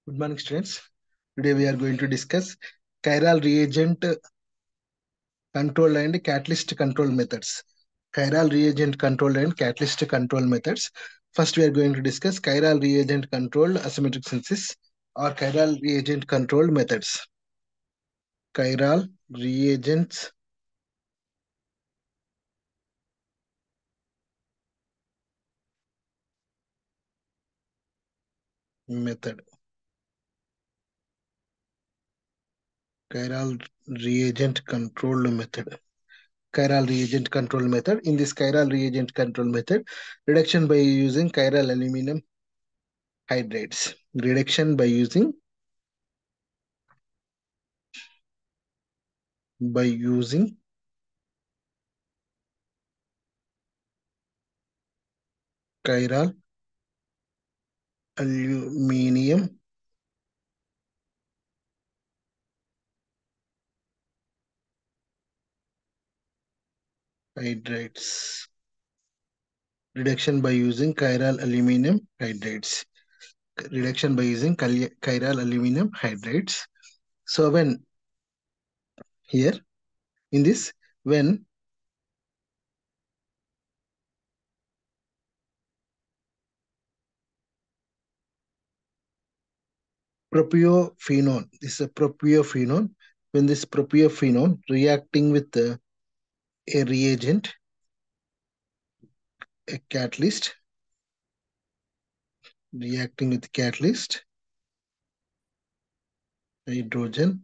Good morning, students. Today we are going to discuss chiral reagent control and catalyst control methods. Chiral reagent control and catalyst control methods. First, we are going to discuss chiral reagent controlled asymmetric synthesis or chiral reagent controlled methods. Chiral reagents method. Chiral reagent controlled method. Chiral reagent control method. In this chiral reagent control method, reduction by using chiral aluminum hydrates. Reduction by using chiral aluminum hydrates. Reduction by using chiral aluminum hydrates. Reduction by using chiral aluminum hydrates. So when here in this, when propiophenone, this is a propiophenone, when this propiophenone reacting with a reagent, a catalyst, reacting with catalyst, hydrogen,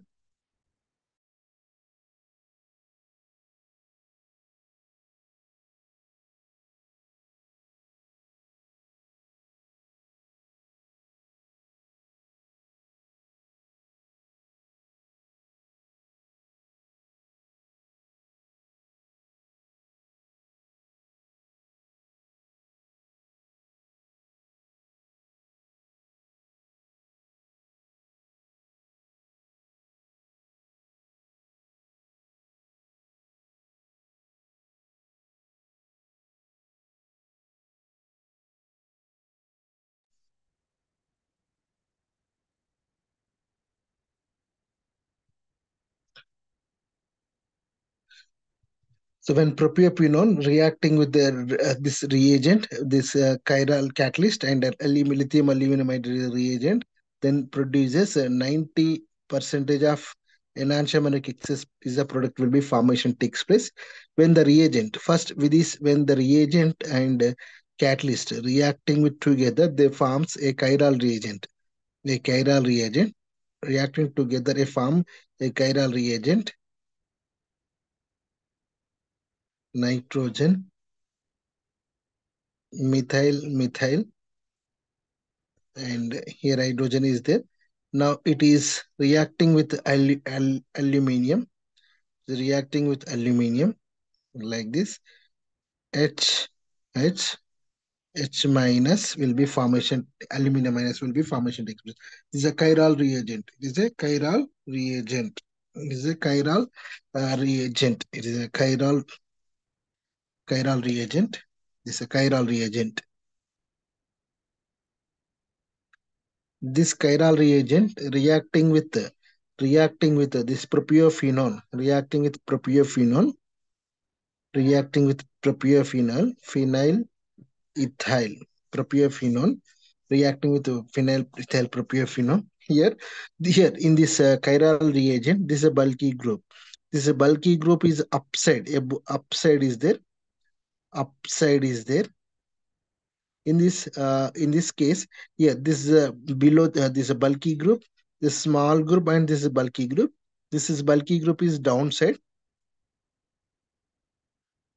so when propiophenone reacting with this reagent, this chiral catalyst and lithium aluminide reagent, then produces 90 percentage of enantiomeric excess is the product will be formation takes place when the reagent first with this when the reagent and catalyst reacting with together they forms a chiral reagent. A chiral reagent reacting together they form a chiral reagent nitrogen methyl and here hydrogen is there. Now it is reacting with aluminium, reacting with aluminium like this. H H H minus will be formation, aluminum minus will be formation takes place. This is a chiral reagent. It is a chiral reagent. It is a chiral reagent. It is a chiral reagent. This is a chiral reagent. This chiral reagent reacting with this propiophenone, phenyl ethyl propiophenone, reacting with phenyl ethyl propiophenone. Here in this chiral reagent, this is a bulky group. This bulky group is upside. Upside is there. Upside is there. In this case, yeah, this is below this is a bulky group, this small group, and this is bulky group. This is bulky group is downside.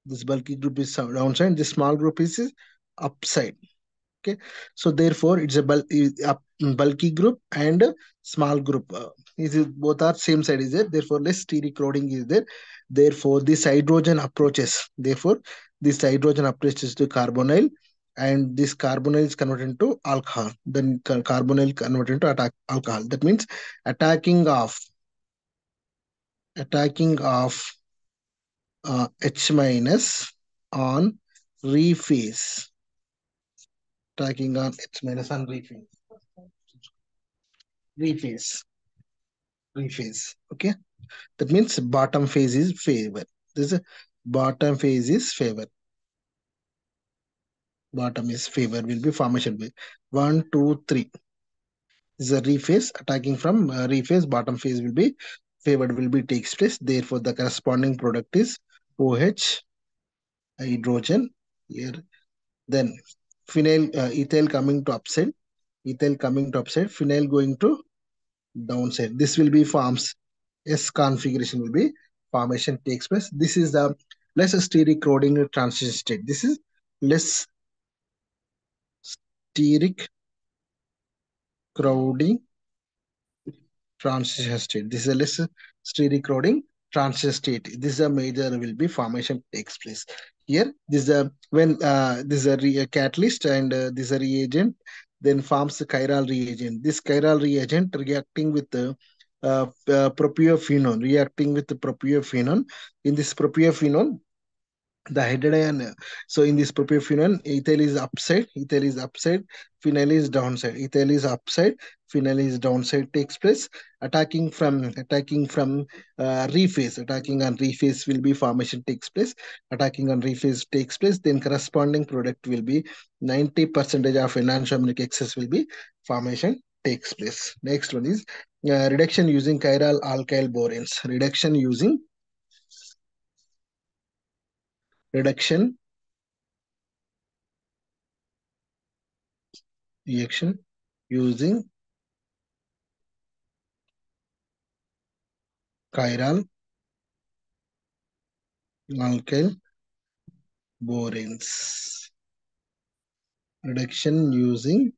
This bulky group is downside. This small group is upside. Okay, so therefore it's a bulky group and a small group. Both are same side is there. Therefore, less steric loading is there. Therefore, this hydrogen approaches. Therefore, this hydrogen approaches to carbonyl, and this carbonyl is converted into alcohol. Then carbonyl converted into alcohol. That means attacking of H minus on rephase. Attacking on H minus on rephase. rephase, rephase. Okay, that means bottom phase is favor. This is bottom phase is favor. Bottom is favor will be formation way. One, two, three. This is a rephase attacking from rephase. Bottom phase will be favored will be takes place. Therefore, the corresponding product is OH hydrogen here. Then phenyl ethyl coming to upside. Ethyl coming to upside. Phenyl going to downside. This will be forms. S configuration will be formation takes place. This is the less steric crowding transition state. This is less steric crowding transition state. This is a less steric crowding transition state. This is a major will be formation takes place. Here, this is a when this is a catalyst and this is a reagent, then forms the chiral reagent. This chiral reagent reacting with the propiophenone, reacting with the propiophenone. In this propiophenone, the hydrogen so in this propiophenol ethyl is upside, ethyl is upside, phenyl is downside, ethyl is upside, phenyl is downside takes place. Attacking from rephase, attacking on rephase will be formation takes place. Attacking on rephase takes place, then corresponding product will be 90 percentage of enantiomeric excess will be formation takes place. Next one is reduction using chiral alkyl boranes. Reduction reaction using chiral alkyl boranes. Reduction using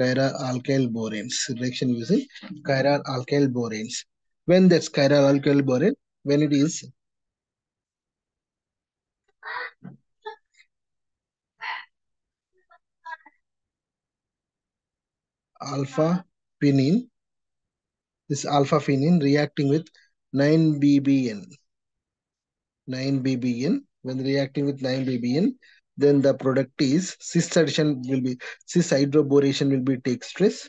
chiral alkyl boranes. Reduction using chiral alkyl boranes. When that's chiral alkyl borane, when it is alpha phenyl, this alpha phenyl reacting with 9-BBN. 9-BBN. When reacting with 9-BBN, then the product is cis addition will be cis hydroboration will be takes place.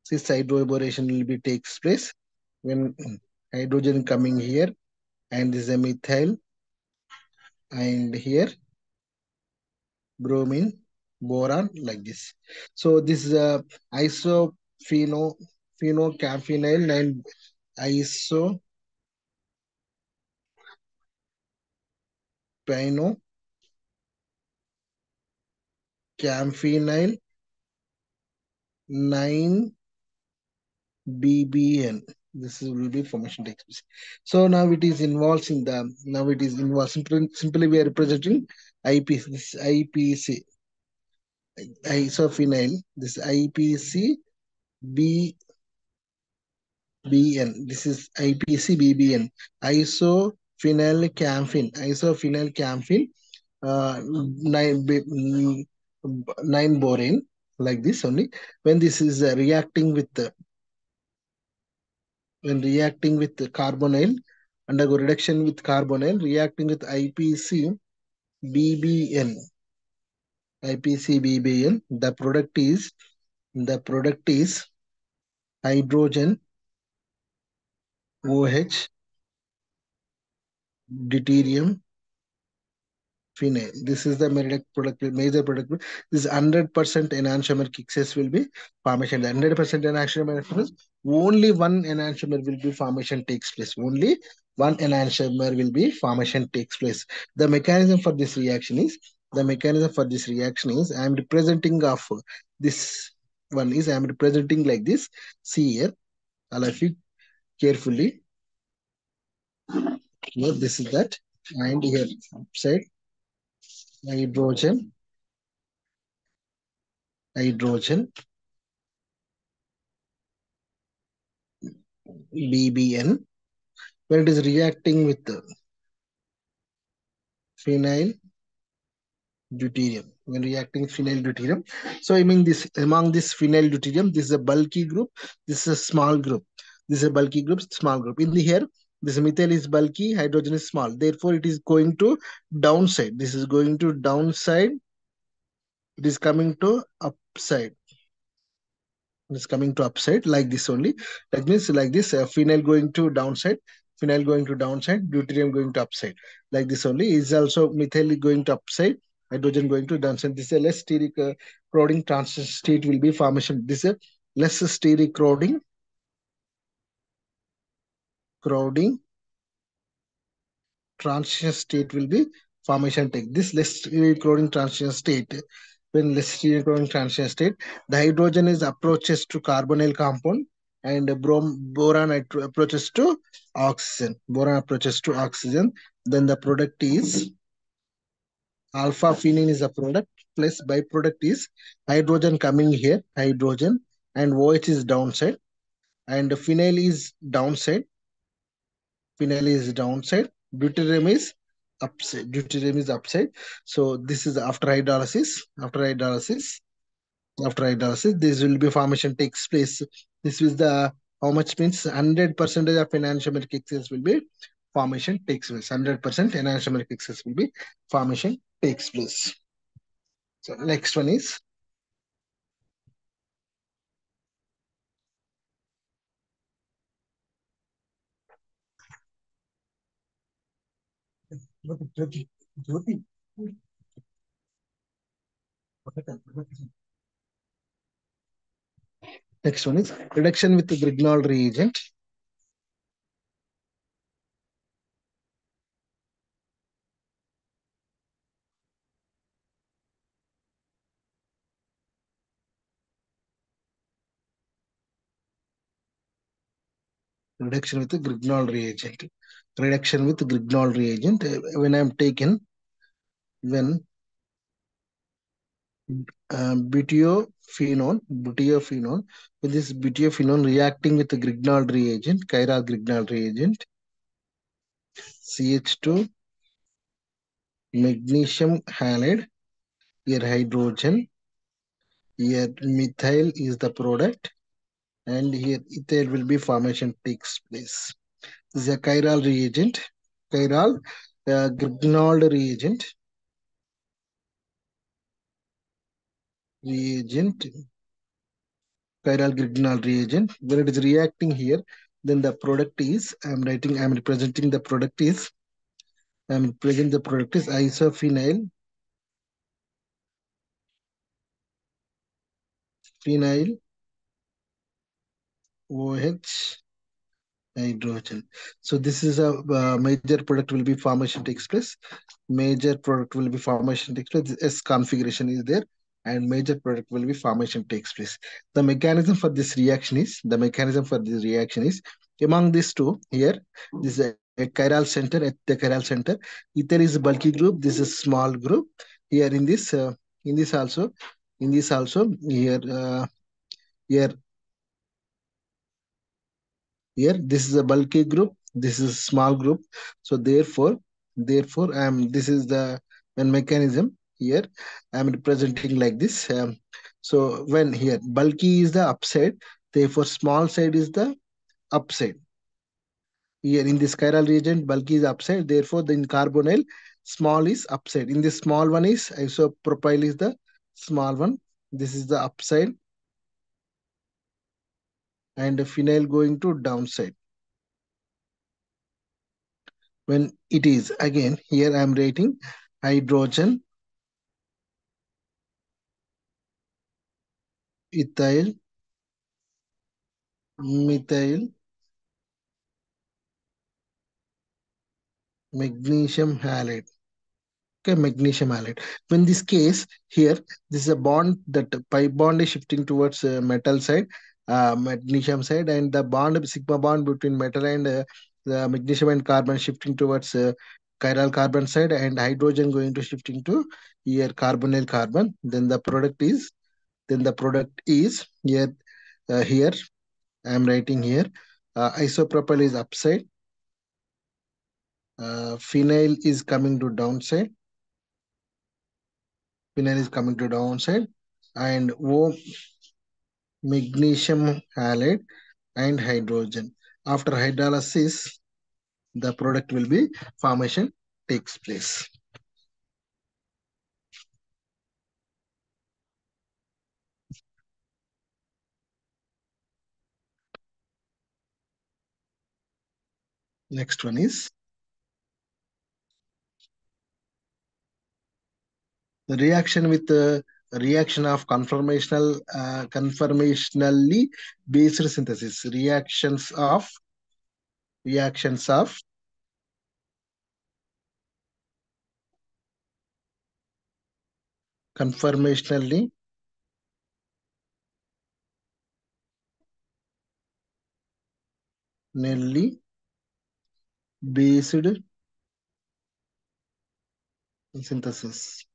Cis hydroboration will be takes place when hydrogen coming here and this is a methyl and here bromine boron like this. So this is a isopheno phenocamphonyl and isophenocamphonyl 9-BBN. This will be formation takes place. So now it is involved in the now it is involved simply we are representing IPC. This IPC isophenyl. This IPC BN. This is IPC BBN. Isophenylcamphin. 9 borane like this only. When this is reacting with the when reacting with the carbonyl, undergo reduction with carbonyl, reacting with IPC BBN. IPC BBN. The product is hydrogen OH deuterium phenyl. This is the major product. This 100% enantiomer excess will be formation. The 100% enantiomer means only one enantiomer will be formation takes place. Only one enantiomer will be formation takes place. The mechanism for this reaction is I am representing of this one is I am representing like this. See here, all of you carefully. Here, this is that, and here upside hydrogen BBN when it is reacting with the phenyl deuterium. When reacting with phenyl deuterium, so I mean this among this phenyl deuterium, this is a bulky group, this is a small group. This is a bulky group, small group. In the here, this methyl is bulky, hydrogen is small. Therefore, it is going to downside. This is going to downside. It is coming to upside. It's coming to upside like this only. That means like this, phenyl going to downside, phenyl going to downside, deuterium going to upside. Like this only is also methyl going to upside, hydrogen going to downside. This is a less steric crowding transition state will be formation. This is a less steric crowding transition state will be formation take. This less crowding transition state, when less crowding transition state, the hydrogen is approaches to carbonyl compound and boron approaches to oxygen. Boron approaches to oxygen. Then the product is alpha phenyl is a product plus byproduct is hydrogen coming here, hydrogen, and OH is downside and phenyl is downside. Phenyl is downside, deuterium is upside. Deuterium is upside. So this is after hydrolysis. After hydrolysis, this will be formation takes place. This is the how much means 100% of enantiomeric excess will be formation takes place. 100% enantiomeric excess will be formation takes place. So next one is next one is reduction with the Grignard reagent. Reduction with the Grignard reagent. Reduction with Grignard reagent. When I'm taken, when butyrphenol, with this butyrphenol reacting with the Grignard reagent, chiral Grignard reagent, CH2, magnesium halide, here hydrogen, here methyl is the product, and here ethyl will be formation takes place. This is a chiral reagent, chiral Grignard reagent, chiral Grignard reagent. When it is reacting here, then the product is, I'm representing the product is, isophenyl, phenyl, OH, hydrogen. So this is a major product will be formation takes place. Major product will be formation takes place. S configuration is there, and major product will be formation takes place. The mechanism for this reaction is among these two here. This is a chiral center at the chiral center. Ether is bulky group. This is small group. Here in this also here here here this is a bulky group, this is a small group. So therefore this is the one mechanism here I'm representing like this. So when here bulky is the upside, therefore small side is the upside. Here in this chiral reagent bulky is upside, therefore in carbonyl small is upside. In this small one is isopropyl is the small one, this is the upside, and phenyl going to downside. When it is again here I'm writing hydrogen, ethyl, methyl, magnesium halide. Okay, magnesium halide. When this case here, this is a bond, that pi bond is shifting towards metal side, magnesium side, and the bond sigma bond between metal and the magnesium and carbon shifting towards chiral carbon side, and hydrogen going to shifting to here carbonyl carbon. Then the product is here. Here I am writing here isopropyl is upside, phenyl is coming to downside, and O magnesium halide and hydrogen. After hydrolysis, the product will be formation takes place. Next one is the reaction with the reaction of conformationally based synthesis. Reactions of conformationally based synthesis.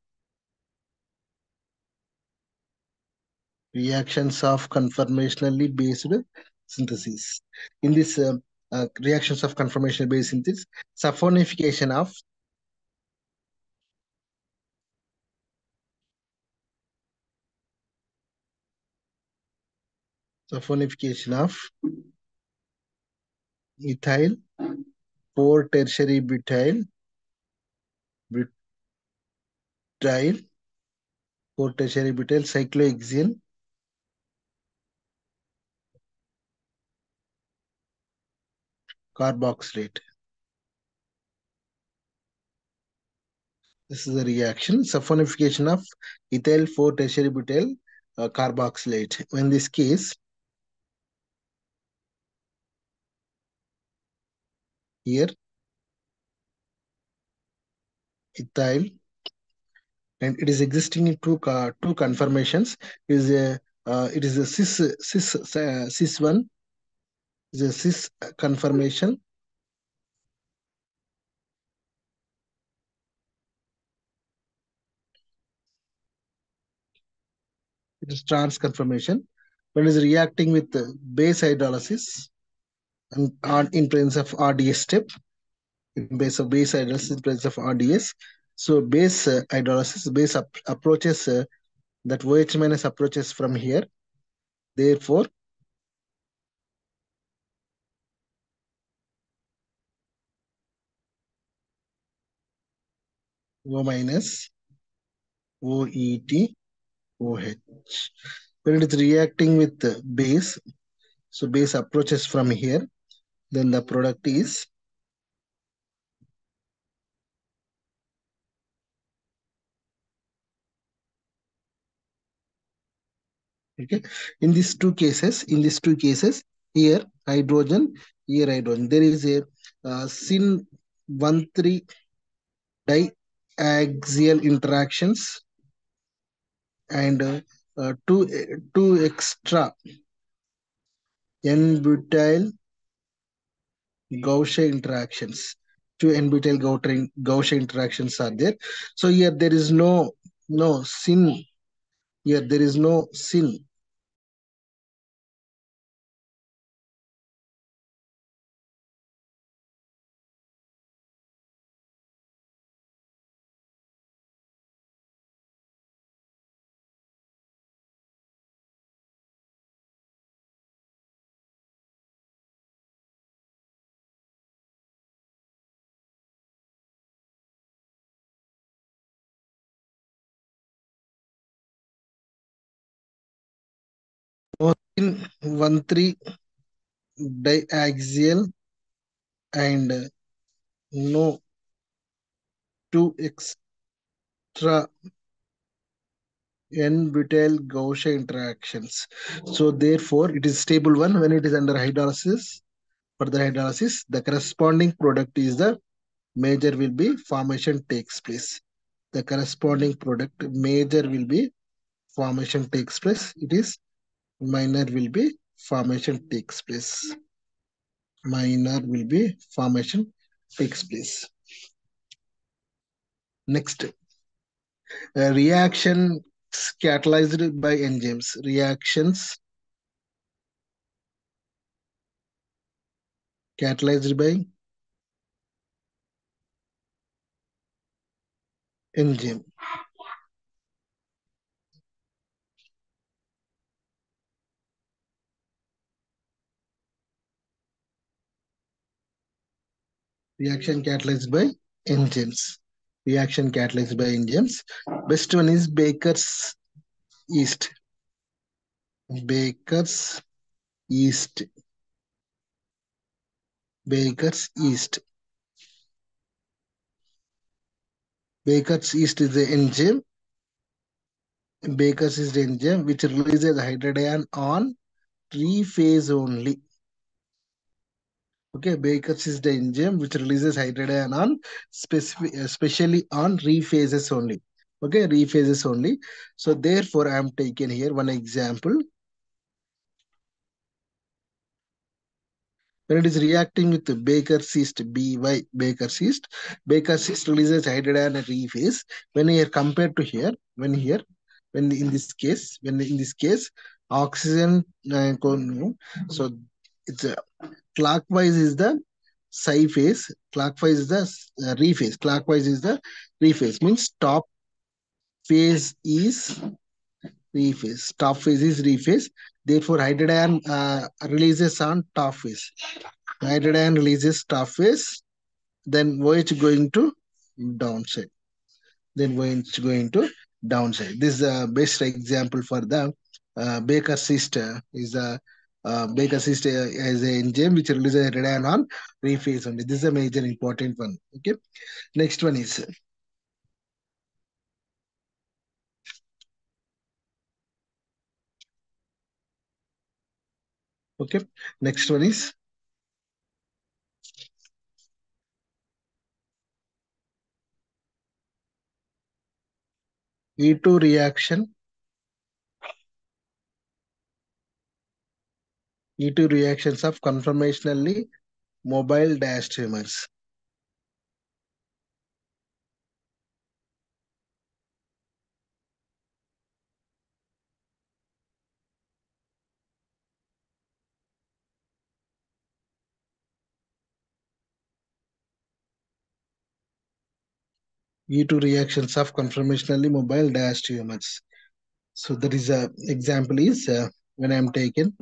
Reactions of conformationally based synthesis. In this reactions of conformational based synthesis, saponification of saponification of ethyl 4 tertiary butyl 4 tertiary butyl cyclohexane carboxylate. This is the reaction saponification of ethyl 4 tertiary butyl carboxylate. In this case, here ethyl, and it is existing in two conformations. It is a cis one is a cis conformation. It is trans conformation. When it is reacting with base hydrolysis and in presence of RDS step, in base of base hydrolysis in presence of RDS. So base hydrolysis, approaches that OH minus approaches from here. Therefore, O minus, OET, OH. When it is reacting with base, so base approaches from here, then the product is okay. In these two cases, here hydrogen, here hydrogen. There is a syn 1,3 diaxial interactions and two extra n-butyl Gaussian interactions. Two n-butyl Gaussian interactions are there. So here there is no syn. Here there is no syn. No syn 1,3 diaxial and no two extra n-butyl Gaussian interactions. So therefore, it is stable one when it is under hydrolysis. Further hydrolysis, the corresponding product is the major will be formation takes place. The corresponding product major will be formation takes place. It is minor will be formation takes place. Minor will be formation takes place. Next, reaction catalyzed by enzymes. Reactions catalyzed by enzyme. Reaction catalyzed by enzymes. Reaction catalyzed by enzymes. Best one is Baker's yeast. Baker's yeast. Baker's yeast. Baker's yeast is the enzyme. Baker's yeast enzyme which releases hydrogen on three phase only. Okay, Baker's is the enzyme which releases hydrogen on especially on rephases only. Okay, rephases only. So therefore, I am taking here one example. When it is reacting with the Baker's yeast, Baker's yeast releases hydrogen at rephase. When here compared to here, when in this case, oxygen, so it's clockwise is the psi phase, clockwise is the rephase, clockwise is the rephase, means top phase is rephase, top phase is rephase. Therefore, hydrogen releases on top phase. Hydrogen releases top phase, then OH going to downside. Then OH going to downside. This is the best example for the Baker cyst. Is a Baker cyst as an enzyme which releases hydrogen on rephase only. This is a major important one. Okay. Next one is okay. Next one is E2 reaction. E2 reactions of conformationally mobile diastereomers. E2 reactions of conformationally mobile diastereomers. So there is a example is when I am taken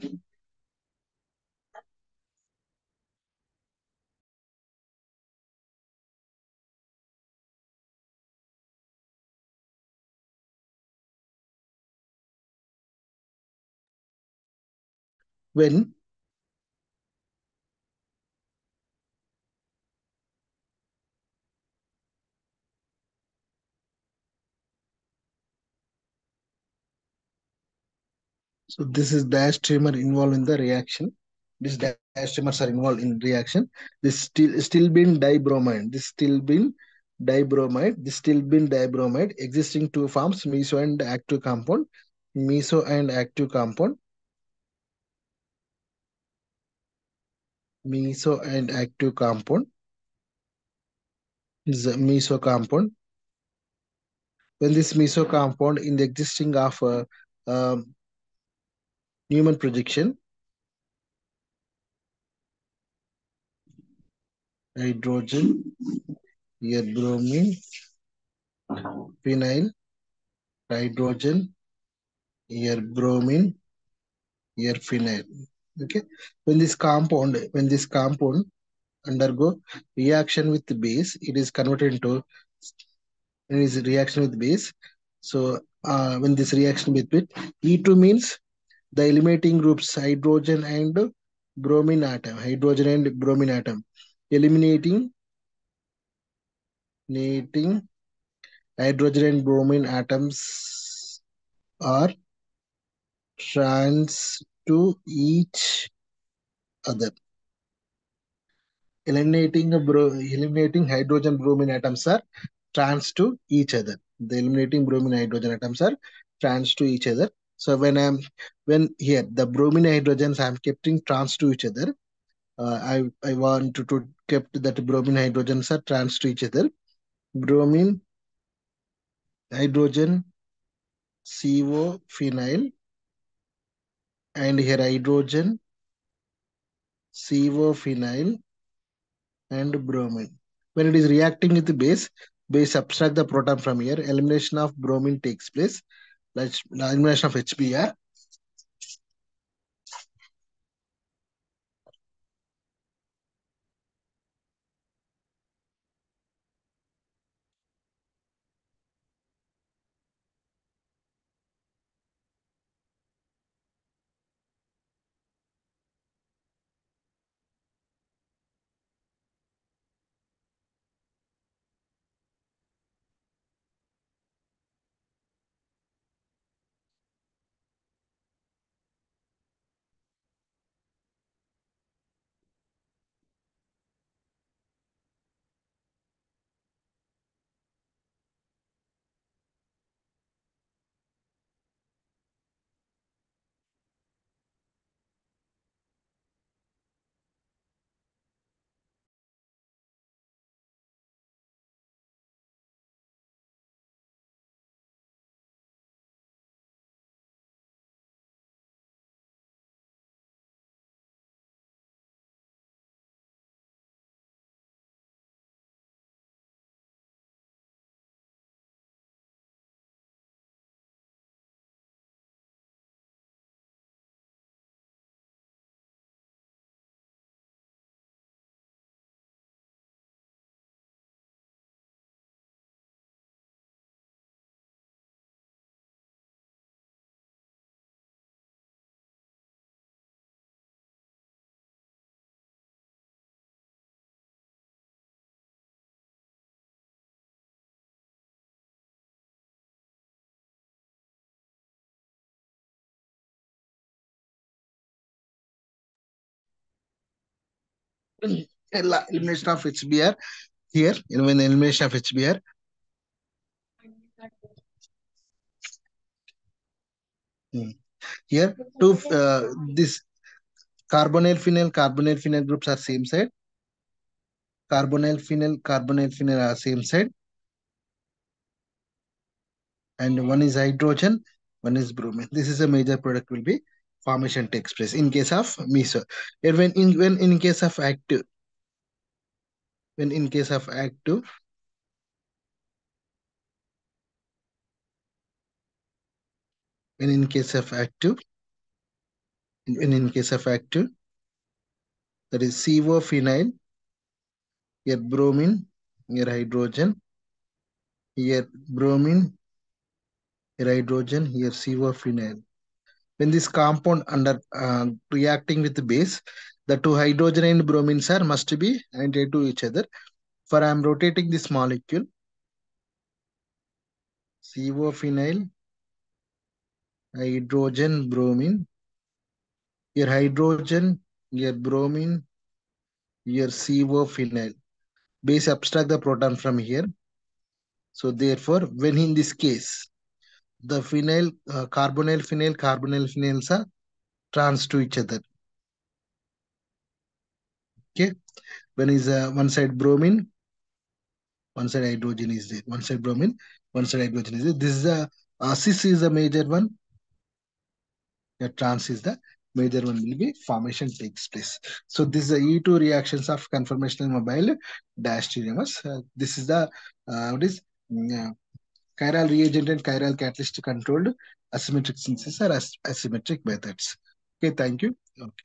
when so this is diastereomer involved in the reaction. These diastereomers are involved in reaction. This still been dibromide. This still been dibromide. This still been dibromide. Existing two forms, meso and active compound. Meso and active compound. Meso and active compound. This is a meso compound. When this meso compound in the existing of Newman projection, hydrogen, here bromine, phenyl, hydrogen, here bromine, here phenyl. Okay. When this compound undergo reaction with the base, it is converted into it is reaction with base. So when this reaction with E2 means the eliminating groups hydrogen and bromine atom, eliminating eliminating hydrogen and bromine atoms are trans to each other. Eliminating hydrogen bromine atoms are trans to each other. The eliminating bromine hydrogen atoms are trans to each other. So when here the bromine hydrogens I'm keeping trans to each other. I want to kept that bromine hydrogens are trans to each other. Bromine hydrogen CO phenyl and here hydrogen CO phenyl and bromine. When it is reacting with the base subtract the proton from here. Elimination of bromine takes place. Like elimination of HBr. elimination of HBr here. When elimination of HBr, hmm, here two this carbonyl phenyl groups are same side. Carbonyl phenyl are same side, and one is hydrogen, one is bromine. This is a major product will be formation takes place in case of meso. And when in case of active, when in case of active, when in case of active, when in case of active, that is CO phenyl, here bromine, here hydrogen, here bromine, here hydrogen, here CO phenyl. When this compound under reacting with the base, the two hydrogen and bromines are must be anti to each other. For I am rotating this molecule, CO phenyl, hydrogen, bromine, here hydrogen, here bromine, here CO phenyl. Base abstract the proton from here. So therefore, when in this case, the carbonyl phenyls are trans to each other. Okay, when is one side bromine, one side hydrogen is there, one side bromine, one side hydrogen is there. This is a cis is a major one, the trans is the major one will be formation takes place. So this is the E2 reactions of conformational mobile diastereomers. This is the what is chiral reagent and chiral catalyst controlled asymmetric synthesis or asymmetric methods. Okay, thank you. Okay.